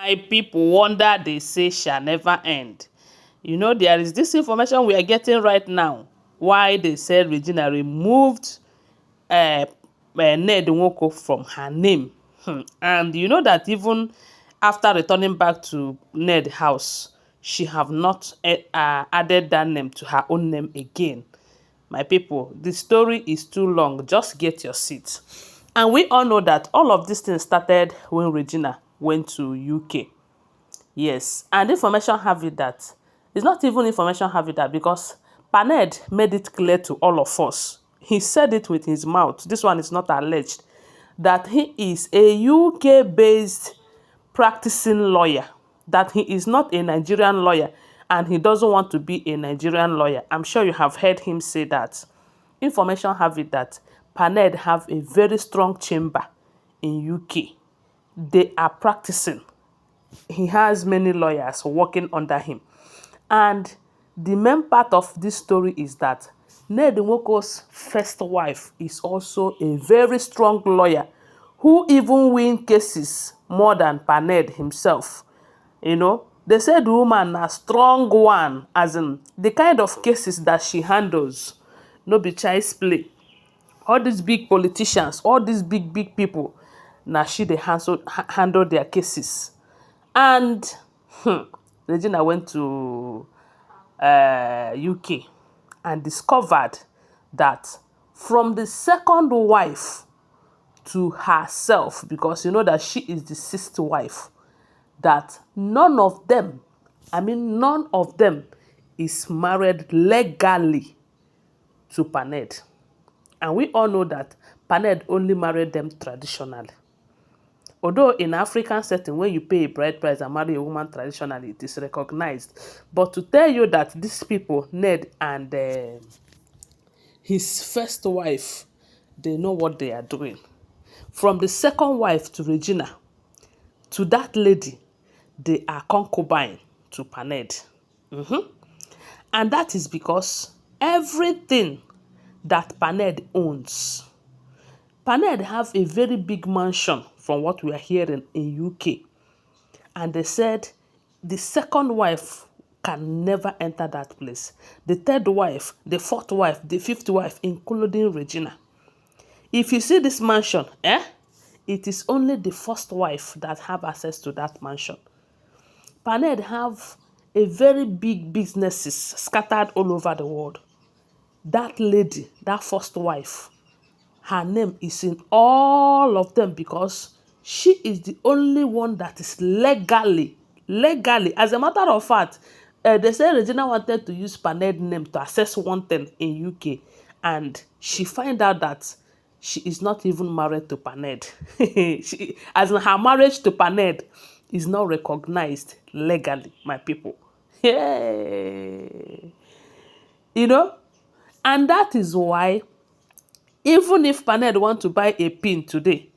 My people wonder they say shall never end. You know, there is this information we are getting right now. Why they said Regina removed Ned Nwoko from her name. And you know that even after returning back to Ned's house, she have not added that name to her own name again. My people, the story is too long. Just get your seat. And we all know that all of these things started when Regina went to UK. Yes, and information have it that it's not even information have it that because Paned made it clear to all of us. He said it with his mouth. This one is not alleged. That he is a UK-based practicing lawyer. That he is not a Nigerian lawyer and he doesn't want to be a Nigerian lawyer. I'm sure you have heard him say that. Information have it that Paned have a very strong chamber in UK. They are practicing. He has many lawyers working under him. And the main part of this story is that Ned Nwoko's first wife is also a very strong lawyer who even win cases more than Paned himself. You know, they said the woman a strong one, as in the kind of cases that she handles, no be child's play. All these big politicians, all these big people, now she they handle their cases. And Regina went to UK and discovered that from the second wife to herself, because you know that she is the sixth wife, that none of them is married legally to Paned. And we all know that Paned only married them traditionally. Although in African setting, when you pay a bride price and marry a woman traditionally, it is recognized. But to tell you that these people, Ned and his first wife, they know what they are doing. From the second wife to Regina, to that lady, they are concubine to Paned. And that is because everything that Paned owns, Paned have a very big mansion from what we are hearing in UK. And they said the second wife can never enter that place. The third wife, the fourth wife, the fifth wife, including Regina. If you see this mansion, it is only the first wife that have access to that mansion. Paned have a very big businesses scattered all over the world. That lady, that first wife, her name is in all of them because she is the only one that is legally. As a matter of fact, they say Regina wanted to use Paned name to access one thing in UK, and she find out that she is not even married to Paned. As in her marriage to Paned is not recognized legally, my people. Hey. You know? And that is why even if Paned want to buy a pin today,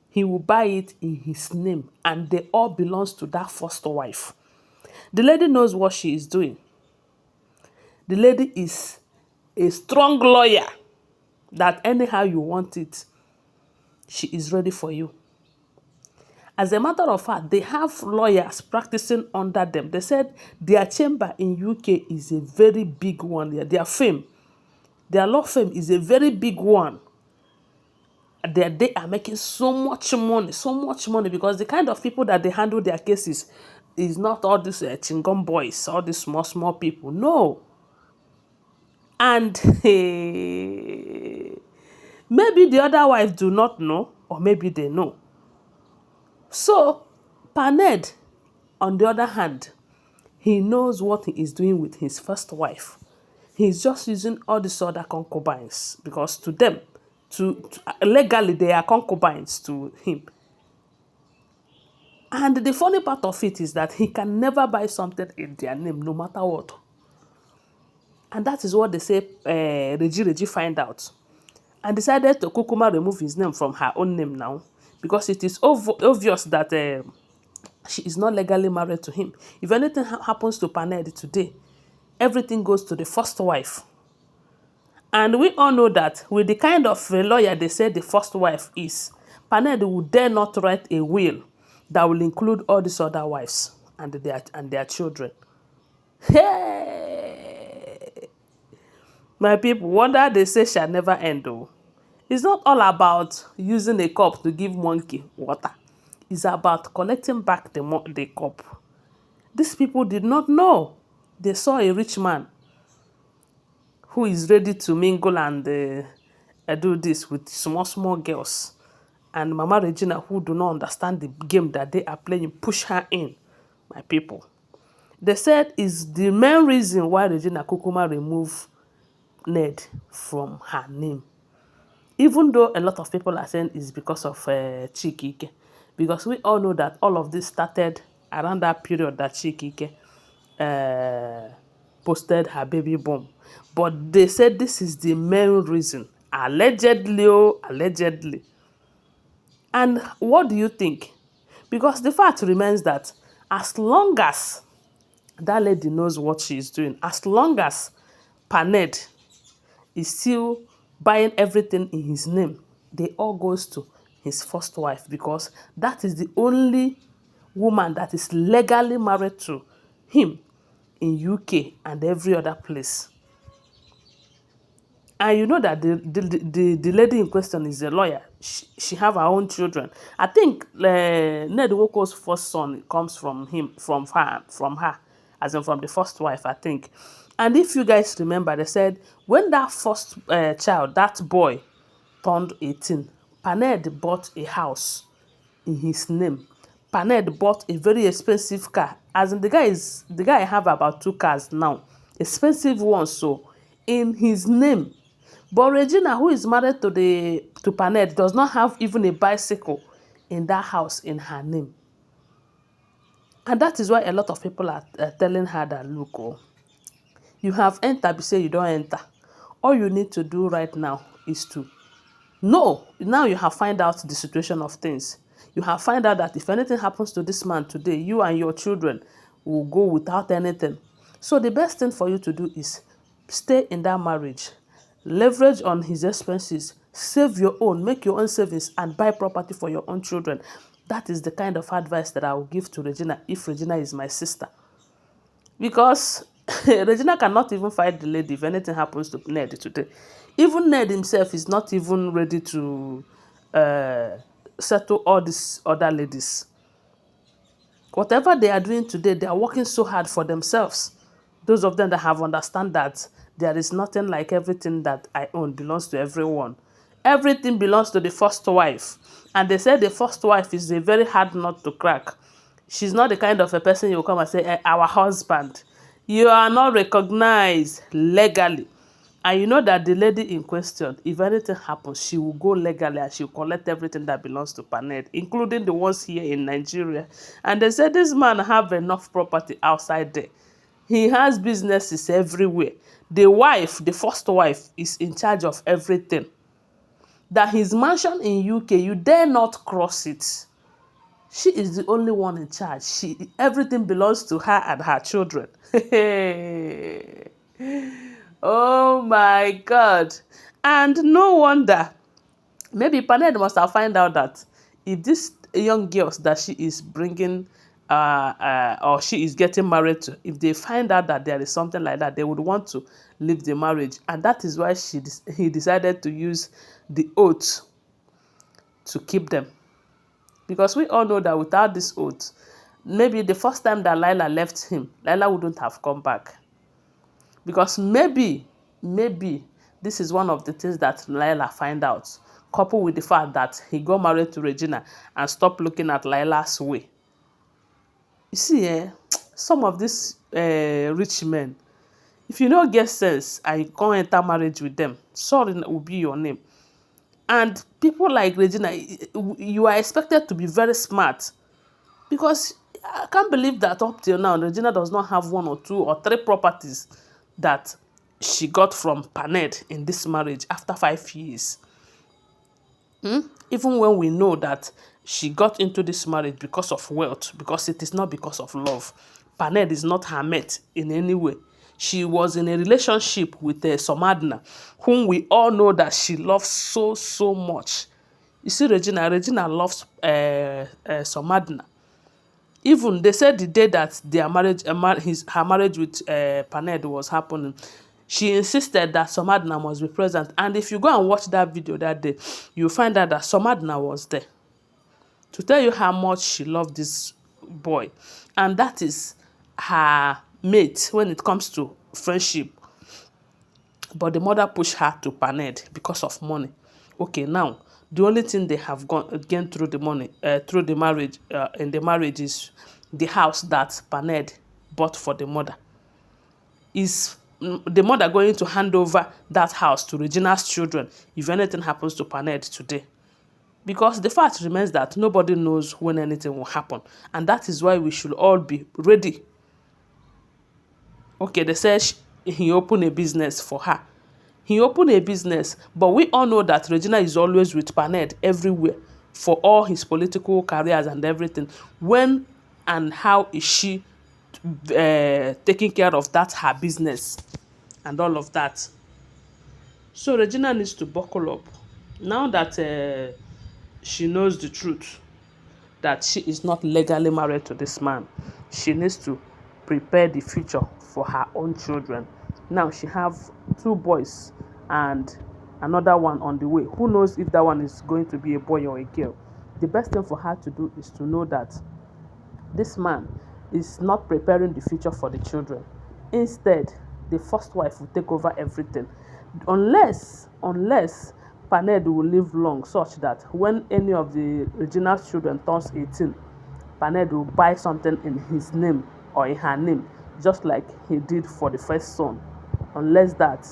he will buy it in his name and they all belongs to that first wife. The lady knows what she is doing. The lady is a strong lawyer that anyhow you want it, she is ready for you. As a matter of fact, they have lawyers practicing under them. They said their chamber in UK is a very big one. Their fame, their law firm is a very big one. They are making so much money because the kind of people that they handle their cases is not all these chingom boys, all these small people. No. And maybe the other wives do not know, or maybe they know. So, Paned, on the other hand, he knows what he is doing with his first wife. He's just using all these other concubines because to them, legally, they are concubines to him. And the funny part of it is that he can never buy something in their name, no matter what. And that is what they say Regina find out. And decided to Kukuma remove his name from her own name now. Because it is obvious that she is not legally married to him. If anything happens to Paned today, everything goes to the first wife. And we all know that with the kind of lawyer they say the first wife is, Paned would dare not write a will that will include all these other wives and their children. Hey, my people, wonder they say shall never end though. It's not all about using a cup to give monkey water. It's about collecting back the cup. These people did not know. They saw a rich man who is ready to mingle and do this with small, small girls. And Mama Regina, who do not understand the game that they are playing, push her in, my people. They said is the main reason why Regina Kukuma removed Ned from her name. Even though a lot of people are saying it's because of Chikike. Because we all know that all of this started around that period that Chikike posted her baby bomb. But they said this is the main reason. Allegedly, oh, allegedly. And what do you think? Because the fact remains that as long as that lady knows what she is doing, as long as Paned is still buying everything in his name, they all goes to his first wife because that is the only woman that is legally married to him in UK and every other place. And you know that the lady in question is a lawyer. She have her own children. I think Ned Nwoko's first son comes from him, from her, as in from the first wife, I think. And if you guys remember, they said when that first child, that boy, turned 18, Paned bought a house in his name. Paned bought a very expensive car. As in the guy have about 2 cars now, expensive ones, so in his name. But Regina, who is married to Paned, does not have even a bicycle in that house in her name. And that is why a lot of people are telling her that, look, oh, you have entered, but say you don't enter. All you need to do right now is to know. Now you have find out the situation of things. You have find out that if anything happens to this man today, you and your children will go without anything. So the best thing for you to do is stay in that marriage, leverage on his expenses, save your own, make your own savings, and buy property for your own children. That is the kind of advice that I will give to Regina if Regina is my sister. Because Regina cannot even fight the lady if anything happens to Ned today. Even Ned himself is not even ready to settle all these other ladies. Whatever they are doing today, they are working so hard for themselves. Those of them that have understand that there is nothing like everything that I own belongs to everyone. Everything belongs to the first wife. And they say the first wife is a very hard nut to crack. She's not the kind of a person you will come and say, our husband. You are not recognized legally. And you know that the lady in question, if anything happens, she will go legally and she will collect everything that belongs to Paned, including the ones here in Nigeria. And they say this man have enough property outside there. He has businesses everywhere. The wife, the first wife, is in charge of everything. That his mansion in UK, you dare not cross it. She is the only one in charge. Everything belongs to her and her children. Oh my God. And no wonder. Maybe Paned must have found out that if these young girls that she is bringing or she is getting married to, if they find out that there is something like that, they would want to leave the marriage. And that is why he decided to use the oath to keep them. Because we all know that without this oath, maybe the first time that Lila left him, Lila wouldn't have come back. Because maybe this is one of the things that Lila find out, coupled with the fact that he got married to Regina and stopped looking at Lila's way. You see, some of these rich men, if you don't get sense and you can't enter marriage with them, sorry will be your name. And people like Regina, you are expected to be very smart. Because I can't believe that up till now, Regina does not have 1 or 2 or 3 properties that she got from Paned in this marriage after 5 years. Even when we know that she got into this marriage because of wealth, because it is not because of love. Paned is not her mate in any way. She was in a relationship with Somadna, whom we all know that she loves so, so much. You see, Regina loves Somadna. Even they said the day that their marriage, her marriage with Paned was happening, she insisted that Somadna must be present. And if you go and watch that video that day, you'll find out that Somadna was there to tell you how much she loved this boy. And that is her mate when it comes to friendship. But the mother pushed her to Paned because of money. Okay, now the only thing they have gained through the money, through the marriage, in the marriage is the house that Paned bought for the mother. Is the mother going to hand over that house to Regina's children if anything happens to Paned today? Because the fact remains that nobody knows when anything will happen. And that is why we should all be ready. Okay, they said he opened a business for her. He opened a business, but we all know that Regina is always with Paned everywhere for all his political careers and everything. When and how is she taking care of that, her business and all of that? So Regina needs to buckle up. Now that she knows the truth, that she is not legally married to this man, she needs to prepare the future for her own children. Now she have 2 boys and another one on the way. Who knows if that one is going to be a boy or a girl? The best thing for her to do is to know that this man is not preparing the future for the children. Instead, the first wife will take over everything. Unless Paned will live long such that when any of the Regina's children turns 18, Paned will buy something in his name or in her name, just like he did for the first son. Unless that.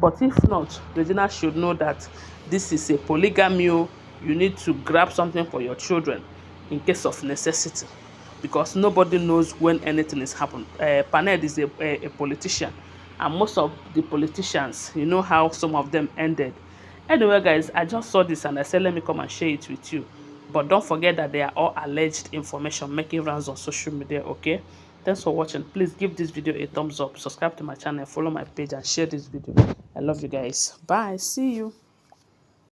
But if not, Regina should know that this is a polygamy. You need to grab something for your children in case of necessity, because nobody knows when anything is happening. Paned is a politician, and most of the politicians, you know how some of them ended. Anyway, guys, I just saw this and I said let me come and share it with you. But don't forget that they are all alleged information making rounds on social media, okay? Thanks for watching. Please give this video a thumbs up, subscribe to my channel, follow my page, and share this video. I love you guys. Bye. See you.